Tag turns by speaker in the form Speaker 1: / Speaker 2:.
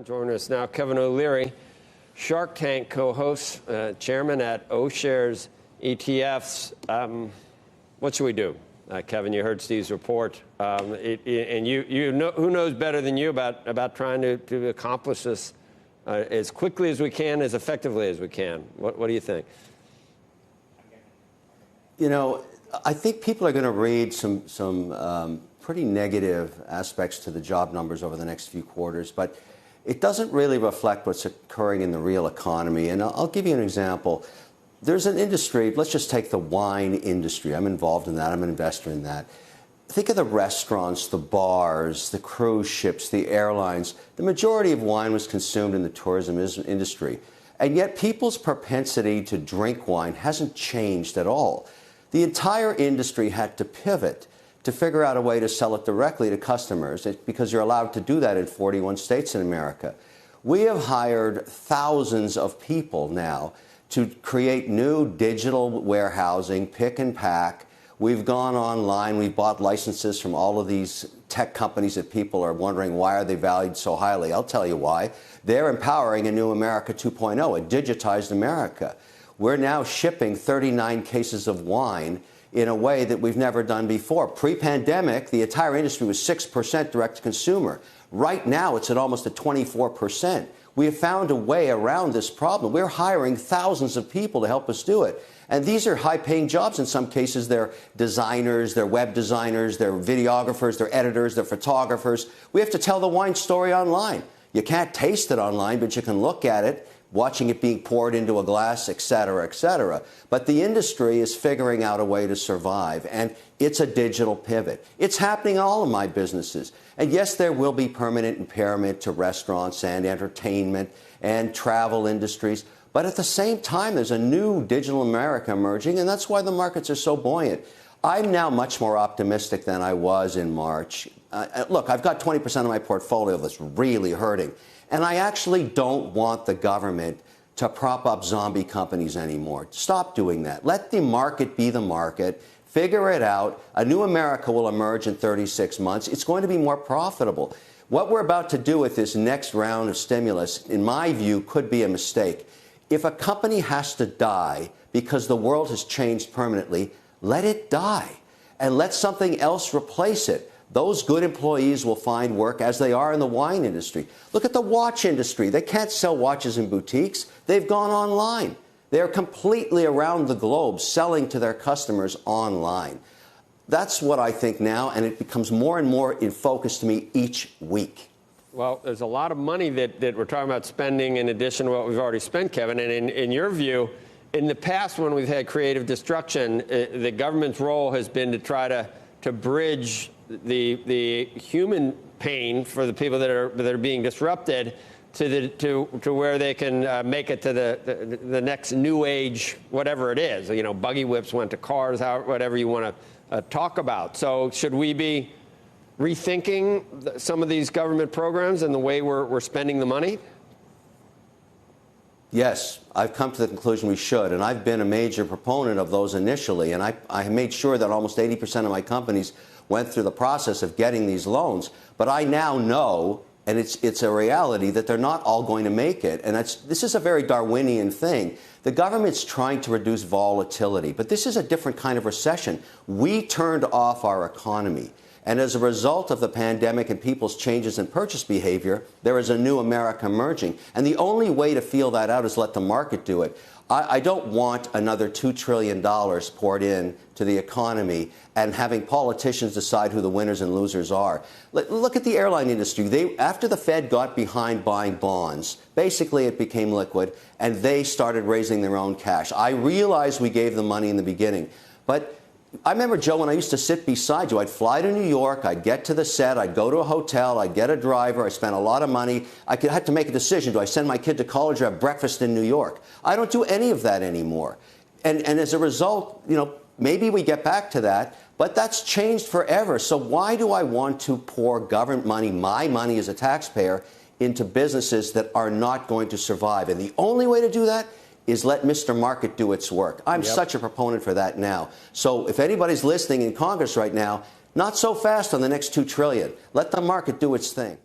Speaker 1: Joining us now, Kevin O'Leary, Shark Tank co-host, chairman at O-Shares ETFs. What should we do? Kevin, you heard Steve's report, and you know, who knows better than you about trying to accomplish this as quickly as we can, as effectively as we can. What do you think?
Speaker 2: You know, I think people are going to read some pretty negative aspects to the job numbers over the next few quarters, but it doesn't really reflect what's occurring in the real economy. And I'll give you an example. There's an industry, let's just take the wine industry. I'm involved in that. I'm an investor in that. Think of the restaurants, the bars, the cruise ships, the airlines. The majority of wine was consumed in the tourism industry. And yet people's propensity to drink wine hasn't changed at all. The entire industry had to pivot to figure out a way to sell it directly to customers, because you're allowed to do that in 41 states in America. We have hired thousands of people now to create new digital warehousing, pick and pack. We've gone online. We've bought licenses from all of these tech companies that people are wondering why are they valued so highly. I'll tell you why. They're empowering a new America 2.0, a digitized America. We're now shipping 39 cases of wine in a way that we've never done before. Pre-pandemic, the entire industry was 6% direct-to-consumer. Right now, it's at almost at 24%. We have found a way around this problem. We're hiring thousands of people to help us do it. And these are high-paying jobs in some cases. They're designers, they're web designers, they're videographers, they're editors, they're photographers. We have to tell the wine story online. You can't taste it online, but you can look at it, watching it being poured into a glass, et cetera, et cetera. But the industry is figuring out a way to survive, and it's a digital pivot. It's happening in all of my businesses. And yes, there will be permanent impairment to restaurants and entertainment and travel industries. But at the same time, there's a new digital America emerging, and that's why the markets are so buoyant. I'm now much more optimistic than I was in March. Look, I've got 20% of my portfolio that's really hurting. And I actually don't want the government to prop up zombie companies anymore. Stop doing that. Let the market be the market. Figure it out. A new America will emerge in 36 months. It's going to be more profitable. What we're about to do with this next round of stimulus, in my view, could be a mistake. If a company has to die because the world has changed permanently, let it die and let something else replace it. Those good employees will find work, as they are in the wine industry. Look at the watch industry. They can't sell watches in boutiques. They've gone online. They're completely around the globe selling to their customers online. That's what I think now, and it becomes more and more in focus to me each week.
Speaker 1: Well, there's a lot of money that we're talking about spending in addition to what we've already spent, Kevin. And in your view, in the past when we've had creative destruction, the government's role has been to try to bridge the human pain for the people that are being disrupted to where they can make it to the next new age, whatever it is. You know, buggy whips went to cars, whatever you want to talk about. So should we be rethinking some of these government programs and the way we're spending the money?
Speaker 2: Yes, I've come to the conclusion we should, and I've been a major proponent of those initially, and I made sure that almost 80% of my companies went through the process of getting these loans. But I now know, and it's a reality, that they're not all going to make it. And this is a very Darwinian thing. The government's trying to reduce volatility, but this is a different kind of recession. We turned off our economy. And as a result of the pandemic and people's changes in purchase behavior, there is a new America emerging. And the only way to feel that out is let the market do it. I don't want another $2 trillion poured in to the economy and having politicians decide who the winners and losers are. Look at the airline industry. After the Fed got behind buying bonds, basically it became liquid, and they started raising their own cash. I realize we gave them money in the beginning, but I remember, Joe, when I used to sit beside you, I'd fly to New York, I'd get to the set, I'd go to a hotel, I'd get a driver, I spent a lot of money. I had to make a decision. Do I send my kid to college or have breakfast in New York? I don't do any of that anymore. And as a result, you know, maybe we get back to that, but that's changed forever. So why do I want to pour government money, my money as a taxpayer, into businesses that are not going to survive? And the only way to do that is let Mr. Market do its work. I'm such a proponent for that now. So if anybody's listening in Congress right now, not so fast on the next $2 trillion. Let the market do its thing.